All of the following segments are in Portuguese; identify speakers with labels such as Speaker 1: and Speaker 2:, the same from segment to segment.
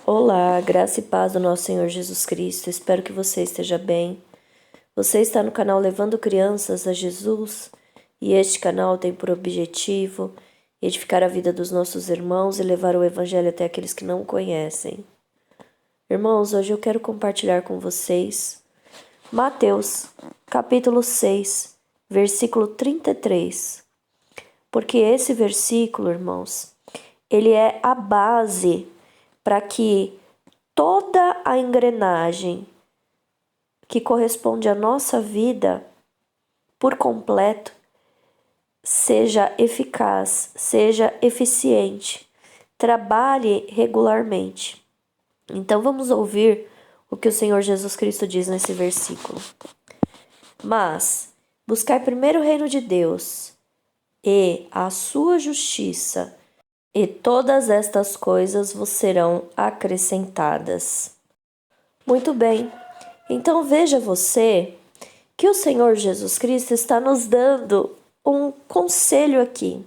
Speaker 1: Olá, graça e paz do nosso Senhor Jesus Cristo. Espero que você esteja bem. Você está no canal Levando Crianças a Jesus e este canal tem por objetivo edificar a vida dos nossos irmãos e levar o Evangelho até aqueles que não conhecem. Irmãos, hoje eu quero compartilhar com vocês Mateus, capítulo 6, versículo 33. Porque esse versículo, irmãos, ele é a base para que toda a engrenagem que corresponde à nossa vida por completo seja eficaz, seja eficiente, trabalhe regularmente. Então vamos ouvir o que o Senhor Jesus Cristo diz nesse versículo. Mas buscai primeiro o reino de Deus e a sua justiça, e todas estas coisas vos serão acrescentadas. Muito bem, então veja você que o Senhor Jesus Cristo está nos dando um conselho aqui,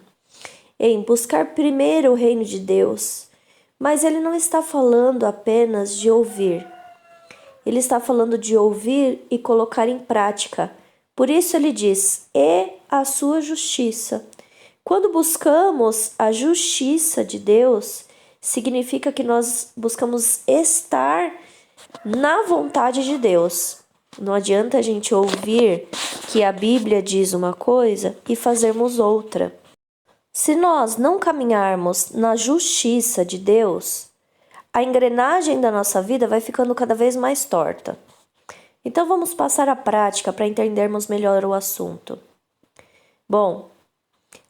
Speaker 1: em buscar primeiro o reino de Deus, mas Ele não está falando apenas de ouvir, Ele está falando de ouvir e colocar em prática. Por isso Ele diz, e a sua justiça. Quando buscamos a justiça de Deus, significa que nós buscamos estar na vontade de Deus. Não adianta a gente ouvir que a Bíblia diz uma coisa e fazermos outra. Se nós não caminharmos na justiça de Deus, a engrenagem da nossa vida vai ficando cada vez mais torta. Então vamos passar à prática para entendermos melhor o assunto. Bom,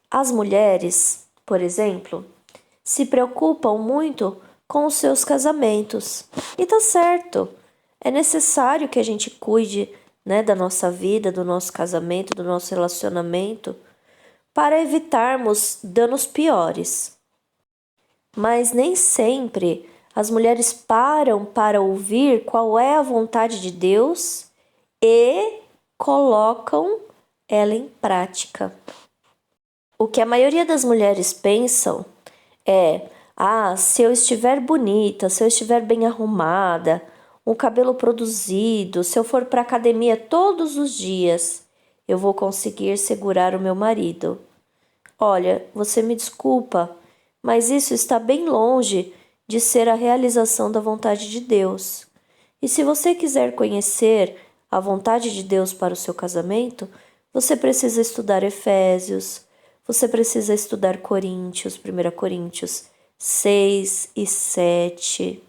Speaker 1: as mulheres, por exemplo, se preocupam muito com os seus casamentos. E tá certo, é necessário que a gente cuide, da nossa vida, do nosso casamento, do nosso relacionamento, para evitarmos danos piores. Mas nem sempre as mulheres param para ouvir qual é a vontade de Deus e colocam ela em prática. O que a maioria das mulheres pensam é, se eu estiver bonita, se eu estiver bem arrumada, um cabelo produzido, se eu for para a academia todos os dias, eu vou conseguir segurar o meu marido. Olha, você me desculpa, mas isso está bem longe de ser a realização da vontade de Deus. E se você quiser conhecer a vontade de Deus para o seu casamento, você precisa estudar Efésios, você precisa estudar Coríntios, 1 Coríntios 6 e 7.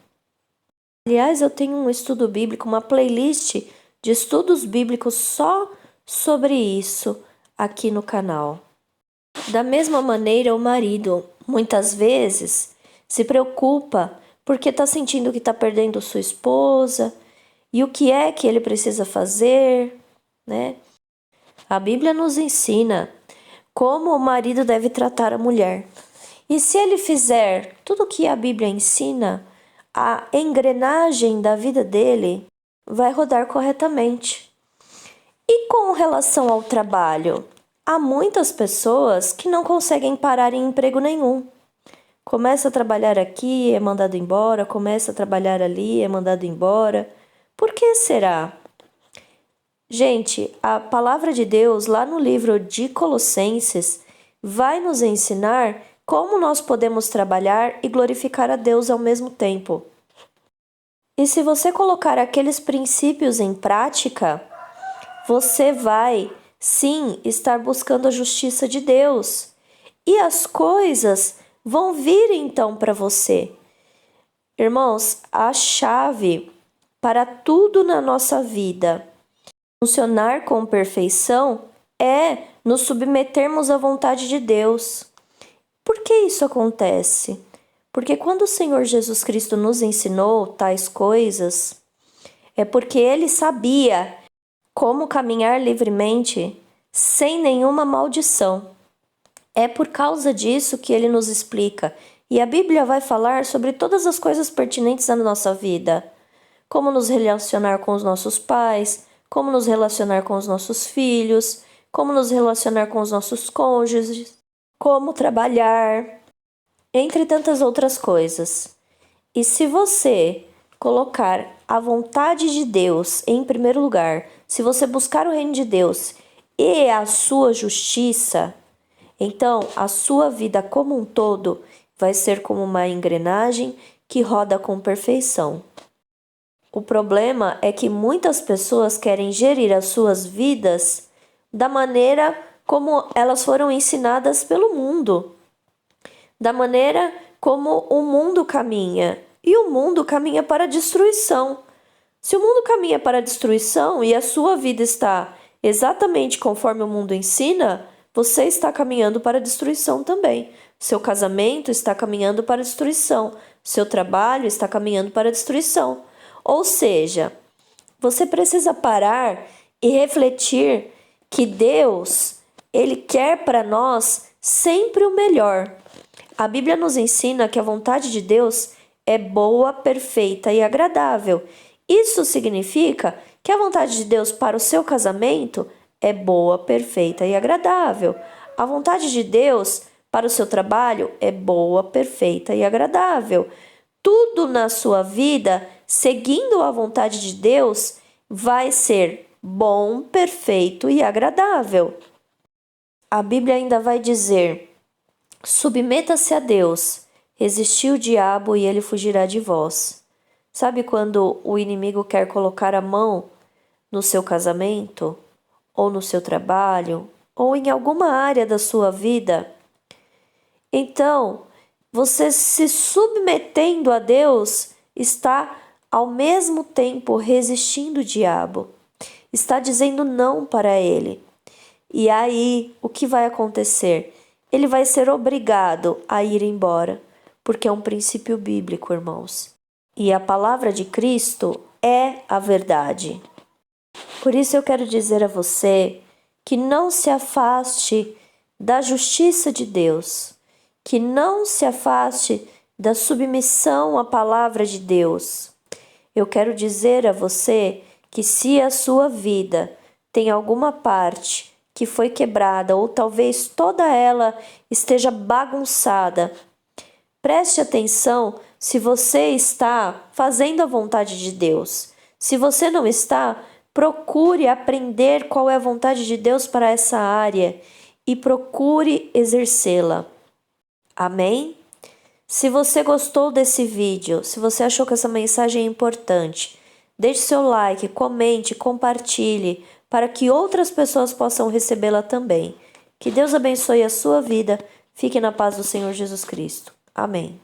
Speaker 1: Aliás, eu tenho um estudo bíblico, uma playlist de estudos bíblicos só sobre isso aqui no canal. Da mesma maneira, o marido, muitas vezes, se preocupa porque está sentindo que está perdendo sua esposa e o que é que ele precisa fazer, A Bíblia nos ensina como o marido deve tratar a mulher. E se ele fizer tudo o que a Bíblia ensina, a engrenagem da vida dele vai rodar corretamente. E com relação ao trabalho, há muitas pessoas que não conseguem parar em emprego nenhum. Começa a trabalhar aqui, é mandado embora, começa a trabalhar ali, é mandado embora. Por que será? Gente, a palavra de Deus, lá no livro de Colossenses, vai nos ensinar como nós podemos trabalhar e glorificar a Deus ao mesmo tempo. E se você colocar aqueles princípios em prática, você vai, sim, estar buscando a justiça de Deus. E as coisas vão vir então para você. Irmãos, a chave para tudo na nossa vida funcionar com perfeição é nos submetermos à vontade de Deus. Por que isso acontece? Porque quando o Senhor Jesus Cristo nos ensinou tais coisas, é porque Ele sabia como caminhar livremente sem nenhuma maldição. É por causa disso que Ele nos explica. E a Bíblia vai falar sobre todas as coisas pertinentes à nossa vida. Como nos relacionar com os nossos pais, como nos relacionar com os nossos filhos, como nos relacionar com os nossos cônjuges, como trabalhar, entre tantas outras coisas. E se você colocar a vontade de Deus em primeiro lugar, se você buscar o reino de Deus e a sua justiça, então a sua vida como um todo vai ser como uma engrenagem que roda com perfeição. O problema é que muitas pessoas querem gerir as suas vidas da maneira como elas foram ensinadas pelo mundo, da maneira como o mundo caminha. E o mundo caminha para a destruição. Se o mundo caminha para a destruição e a sua vida está exatamente conforme o mundo ensina, você está caminhando para a destruição também. Seu casamento está caminhando para a destruição. Seu trabalho está caminhando para a destruição. Ou seja, você precisa parar e refletir que Deus, Ele quer para nós sempre o melhor. A Bíblia nos ensina que a vontade de Deus é boa, perfeita e agradável. Isso significa que a vontade de Deus para o seu casamento é boa, perfeita e agradável. A vontade de Deus para o seu trabalho é boa, perfeita e agradável. Tudo na sua vida, seguindo a vontade de Deus, vai ser bom, perfeito e agradável. A Bíblia ainda vai dizer: submeta-se a Deus, resisti o diabo e ele fugirá de vós. Sabe quando o inimigo quer colocar a mão no seu casamento, ou no seu trabalho, ou em alguma área da sua vida? Então, você se submetendo a Deus está ao mesmo tempo resistindo o diabo, está dizendo não para ele. E aí, o que vai acontecer? Ele vai ser obrigado a ir embora, porque é um princípio bíblico, irmãos. E a palavra de Cristo é a verdade. Por isso eu quero dizer a você que não se afaste da justiça de Deus, que não se afaste da submissão à palavra de Deus. Eu quero dizer a você que se a sua vida tem alguma parte que foi quebrada ou talvez toda ela esteja bagunçada, preste atenção se você está fazendo a vontade de Deus. Se você não está, procure aprender qual é a vontade de Deus para essa área e procure exercê-la. Amém? Se você gostou desse vídeo, se você achou que essa mensagem é importante, deixe seu like, comente, compartilhe, para que outras pessoas possam recebê-la também. Que Deus abençoe a sua vida. Fique na paz do Senhor Jesus Cristo. Amém.